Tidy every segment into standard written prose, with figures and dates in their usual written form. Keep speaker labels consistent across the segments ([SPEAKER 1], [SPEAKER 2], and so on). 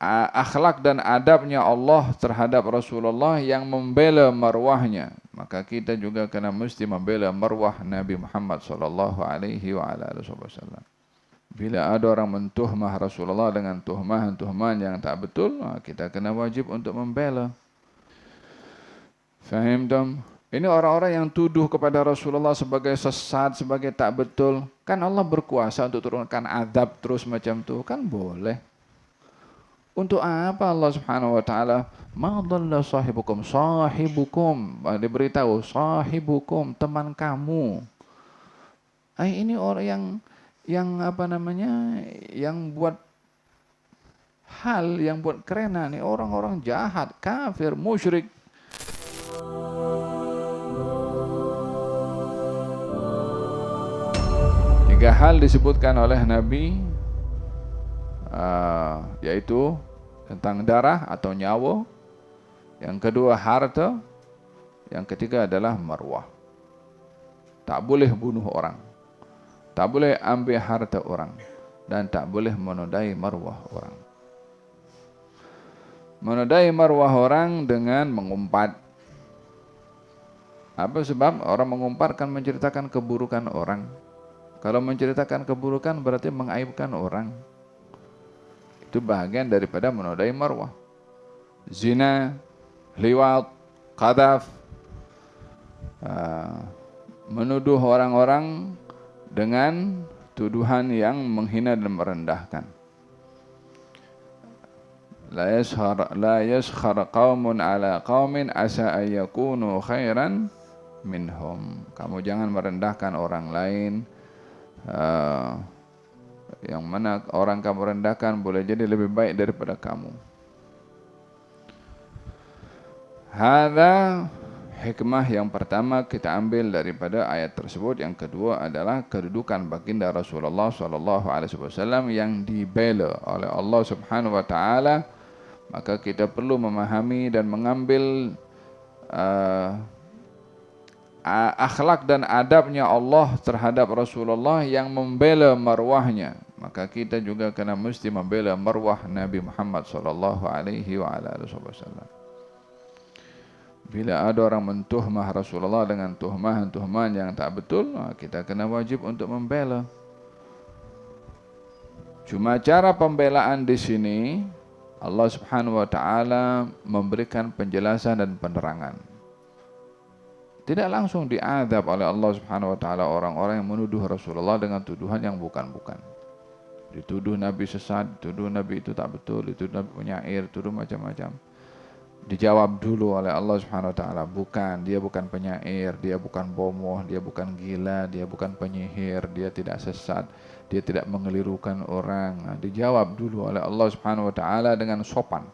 [SPEAKER 1] akhlak dan adabnya Allah terhadap Rasulullah yang membela marwahnya, maka kita juga kena mesti membela marwah Nabi Muhammad sallallahu alaihi wasallam. Bila ada orang mentuhmah Rasulullah dengan tuhmahan-tuhmahan yang tak betul, kita kena wajib untuk membela. Faham dong? Ini orang-orang yang tuduh kepada Rasulullah sebagai sesat, sebagai tak betul. Kan Allah berkuasa untuk turunkan azab terus macam itu. Kan boleh. Untuk apa Allah subhanahu wa ta'ala? Ma dhalla sahibukum. Sahibukum. Diberitahu. Sahibukum. Teman kamu. Ini orang yang apa namanya? Yang buat hal, yang buat kerenan. Ini orang-orang jahat, kafir, musyrik. Tiga hal disebutkan oleh Nabi, yaitu tentang darah atau nyawa, yang kedua harta, yang ketiga adalah marwah. Tak boleh bunuh orang, tak boleh ambil harta orang, dan tak boleh menodai marwah orang. Menodai marwah orang dengan mengumpat. Apa sebab? Orang mengumpat kan menceritakan keburukan orang. Kalau menceritakan keburukan berarti mengaibkan orang. Itu bahagian daripada menodai marwah. Zina, liwat, qadhaf, menuduh orang-orang dengan tuduhan yang menghina dan merendahkan. La yaskhar qaumun ala qaumin asa ay yakunu khairan minhum. Kamu jangan merendahkan orang lain. Yang mana orang kamu rendahkan boleh jadi lebih baik daripada kamu. Hadza hikmah yang pertama kita ambil daripada ayat tersebut. Yang kedua adalah kedudukan baginda Rasulullah SAW yang dibela oleh Allah Subhanahu Wa Taala. Maka kita perlu memahami dan mengambil akhlak dan adabnya Allah terhadap Rasulullah yang membela marwahnya, maka kita juga kena mesti membela marwah Nabi Muhammad sallallahu alaihi wasallam. Bila ada orang mentuhmah Rasulullah dengan tuhmahan-tuhmahan yang tak betul, kita kena wajib untuk membela. Cuma cara pembelaan di sini Allah Subhanahu wa taala memberikan penjelasan dan penerangan. Tidak langsung diazab oleh Allah Subhanahu wa taala orang-orang yang menuduh Rasulullah dengan tuduhan yang bukan-bukan. Dituduh Nabi sesat, dituduh Nabi itu tak betul, dituduh Nabi penyair, dituduh macam-macam. Dijawab dulu oleh Allah Subhanahu wa taala, bukan, dia bukan penyair, dia bukan bomoh, dia bukan gila, dia bukan penyihir, dia tidak sesat, dia tidak mengelirukan orang. Dijawab dulu oleh Allah Subhanahu wa taala dengan sopan.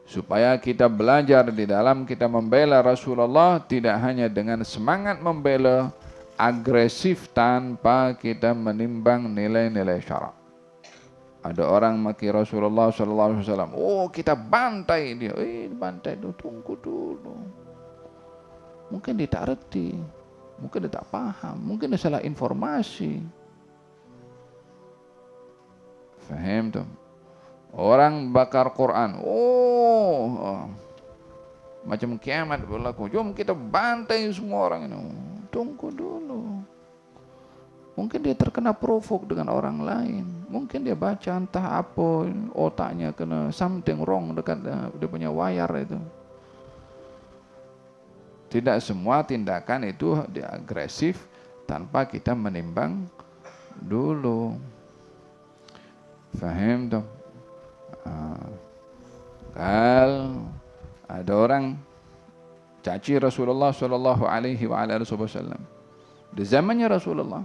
[SPEAKER 1] Supaya kita belajar di dalam kita membela Rasulullah tidak hanya dengan semangat membela agresif tanpa kita menimbang nilai-nilai syarak. Ada orang maki Rasulullah SAW, oh kita bantai dia, bantai itu tunggu dulu. Mungkin dia tak reti, mungkin dia tak paham, mungkin dia salah informasi. Faham tuh? Orang bakar Quran, macam kiamat berlaku. Jom kita bantai semua orang ini. Tunggu dulu. Mungkin dia terkena provok dengan orang lain. Mungkin dia baca entah apa, otaknya kena something wrong dekat dia punya wayar itu. Tidak semua tindakan itu dia agresif tanpa kita menimbang dulu. Faham dong? Kalau ada orang caci Rasulullah sallallahu alaihi wasallam di zamannya Rasulullah,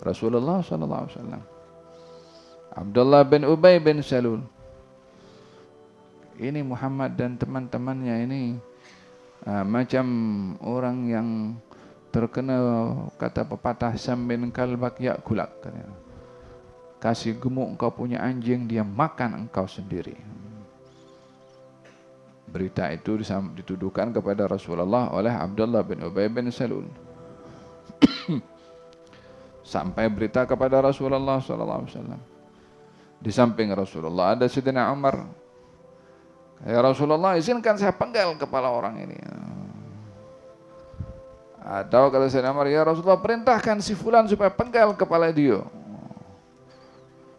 [SPEAKER 1] sallallahu alaihi wasallam, Abdullah bin Ubay bin Salul, ini Muhammad dan teman-temannya ini macam orang yang terkena kata pepatah sambil kalbak yakulak, kasih gemuk engkau punya anjing, dia makan engkau sendiri. Berita itu dituduhkan kepada Rasulullah oleh Abdullah bin Ubay bin Salul. Sampai berita kepada Rasulullah SAW. Di samping Rasulullah ada Sayyidina Umar. Ya Rasulullah, izinkan saya penggal kepala orang ini. Atau kata Sayyidina Umar, ya Rasulullah, perintahkan si fulan supaya penggal kepala dia.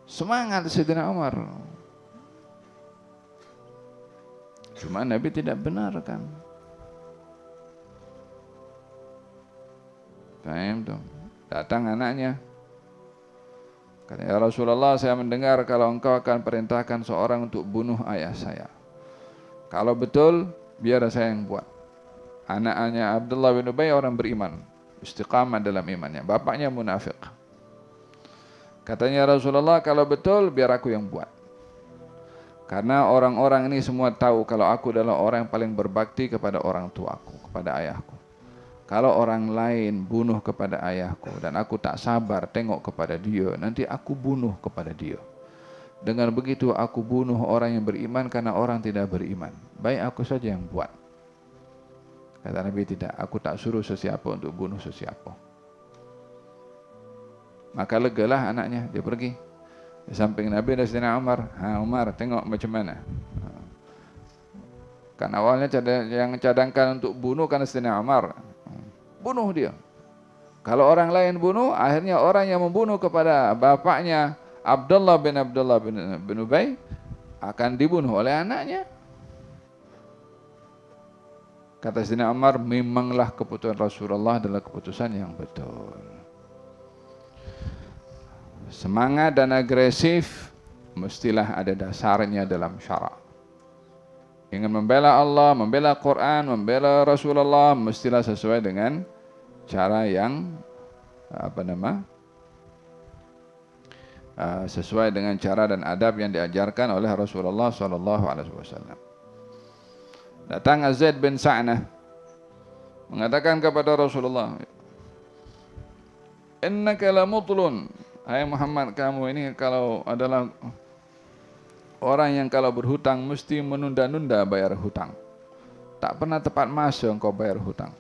[SPEAKER 1] Semangat Sayyidina Umar. Cuma Nabi tidak benarkan. Paham tuh? Datang anaknya. Kata, ya Rasulullah, saya mendengar kalau engkau akan perintahkan seorang untuk bunuh ayah saya. Kalau betul, biar saya yang buat. Anaknya Abdullah bin Ubay orang beriman, istiqamah dalam imannya. Bapaknya munafik. Katanya Rasulullah, kalau betul, biar aku yang buat. Karena orang-orang ini semua tahu kalau aku adalah orang yang paling berbakti kepada orang tuaku, kepada ayahku. Kalau orang lain bunuh kepada ayahku dan aku tak sabar tengok kepada dia, nanti aku bunuh kepada dia. Dengan begitu aku bunuh orang yang beriman karena orang tidak beriman. Baik aku saja yang buat. Kata Nabi, tidak, aku tak suruh sesiapa untuk bunuh sesiapa. Maka legalah anaknya, dia pergi. Di samping Nabi ada Sayyidina Umar. Umar, tengok macam mana. Kan awalnya yang cadangkan untuk bunuh kan Sayyidina Umar. Bunuh dia. Kalau orang lain bunuh, akhirnya orang yang membunuh kepada bapaknya Abdullah bin Ubay akan dibunuh oleh anaknya. Kata Sayyidina Umar, memanglah keputusan Rasulullah adalah keputusan yang betul. Semangat dan agresif mestilah ada dasarnya dalam syarak. Ingin membela Allah, membela Quran, membela Rasulullah, mestilah sesuai dengan cara yang sesuai dengan cara dan adab yang diajarkan oleh Rasulullah SAW. Datang Zaid bin Sa'nah mengatakan kepada Rasulullah, innaka lamutlun. Hai Muhammad, kamu ini kalau adalah orang yang kalau berhutang mesti menunda-nunda bayar hutang. Tak pernah tepat masa engkau bayar hutang.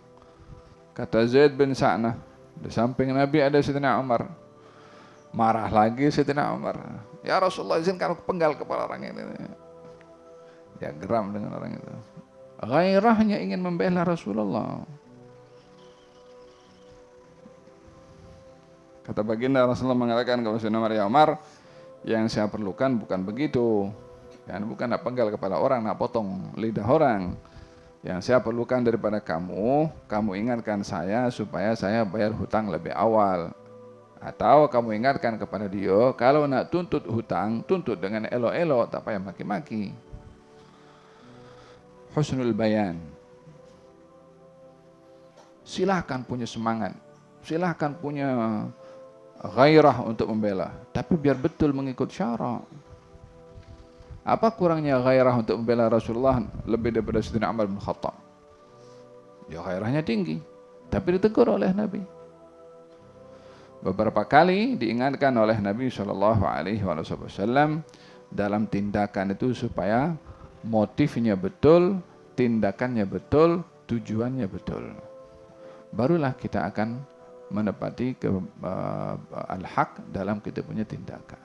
[SPEAKER 1] Kata Zaid bin Sa'nah, di samping Nabi ada Sayyidina Umar. Marah lagi Sayyidina Umar. Ya Rasulullah, izinkan aku penggal kepala orang ini. Dia geram dengan orang itu. Gairahnya ingin membela Rasulullah. Kata baginda Rasulullah mengatakan kepada Sayyidina Umar, ya Umar, yang saya perlukan bukan begitu. Bukan nak penggal kepala orang, nak potong lidah orang. Yang saya perlukan daripada kamu ingatkan saya supaya saya bayar hutang lebih awal. Atau kamu ingatkan kepada dia, kalau nak tuntut hutang, tuntut dengan elok-elok, tak payah maki-maki. Husnul bayan. Silahkan punya semangat, silahkan punya gairah untuk membela, tapi biar betul mengikut syarak. Apa kurangnya gairah untuk membela Rasulullah lebih daripada Sayyidina Umar bin Khattab? Ya gairahnya tinggi, tapi ditegur oleh Nabi. Beberapa kali diingatkan oleh Nabi SAW dalam tindakan itu supaya motifnya betul, tindakannya betul, tujuannya betul. Barulah kita akan menepati al-haq dalam kita punya tindakan.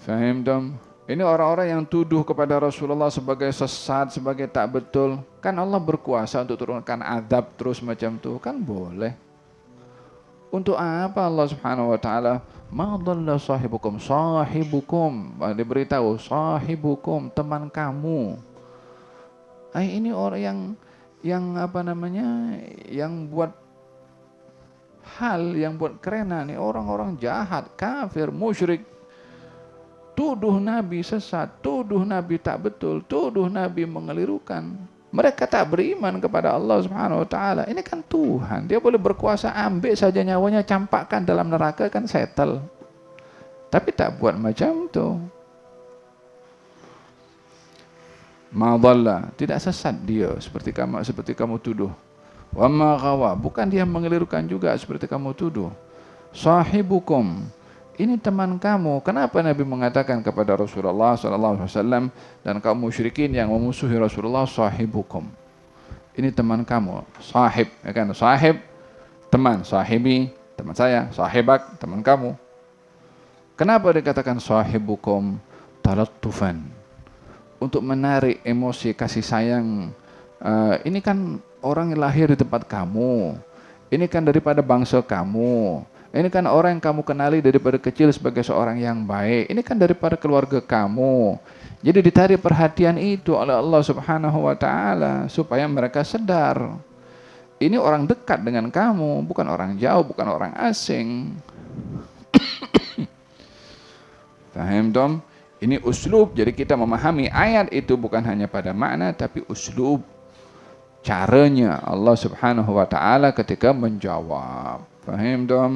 [SPEAKER 1] Faham dong? Ini orang-orang yang tuduh kepada Rasulullah sebagai sesat, sebagai tak betul. Kan Allah berkuasa untuk turunkan azab terus macam itu, kan boleh. Untuk apa Allah Subhanahu wa taala ma dhalla sahibukum, diberitahu sahibukum, teman kamu. Ini orang yang buat hal, yang buat kerena nih, orang-orang jahat, kafir, musyrik. Tuduh Nabi sesat, tuduh Nabi tak betul, tuduh Nabi mengelirukan. Mereka tak beriman kepada Allah Subhanahu wa taala. Ini kan Tuhan, dia boleh berkuasa ambil saja nyawanya, campakkan dalam neraka, kan settle. Tapi tak buat macam tu. Ma dhalla, tidak sesat dia seperti kamu tuduh. Wa ma ghawa, bukan dia mengelirukan juga seperti kamu tuduh. Sahibukum, ini teman kamu. Kenapa Nabi mengatakan kepada Rasulullah SAW dan kaum musyrikin yang memusuhi Rasulullah, sahibukum, ini teman kamu. Sahib, ya kan? Sahib, teman. Sahibi, teman saya. Sahibak, teman kamu. Kenapa dikatakan sahibukum talattufan? Untuk menarik emosi kasih sayang. Ini kan orang yang lahir di tempat kamu. Ini kan daripada bangsa kamu. Ini kan orang yang kamu kenali daripada kecil sebagai seorang yang baik. Ini kan daripada keluarga kamu. Jadi ditarik perhatian itu oleh Allah Subhanahu wa taala supaya mereka sadar. Ini orang dekat dengan kamu, bukan orang jauh, bukan orang asing. Paham dong? Ini uslub. Jadi kita memahami ayat itu bukan hanya pada makna tapi uslub. Caranya Allah Subhanahu wa taala ketika menjawab. Paham dong?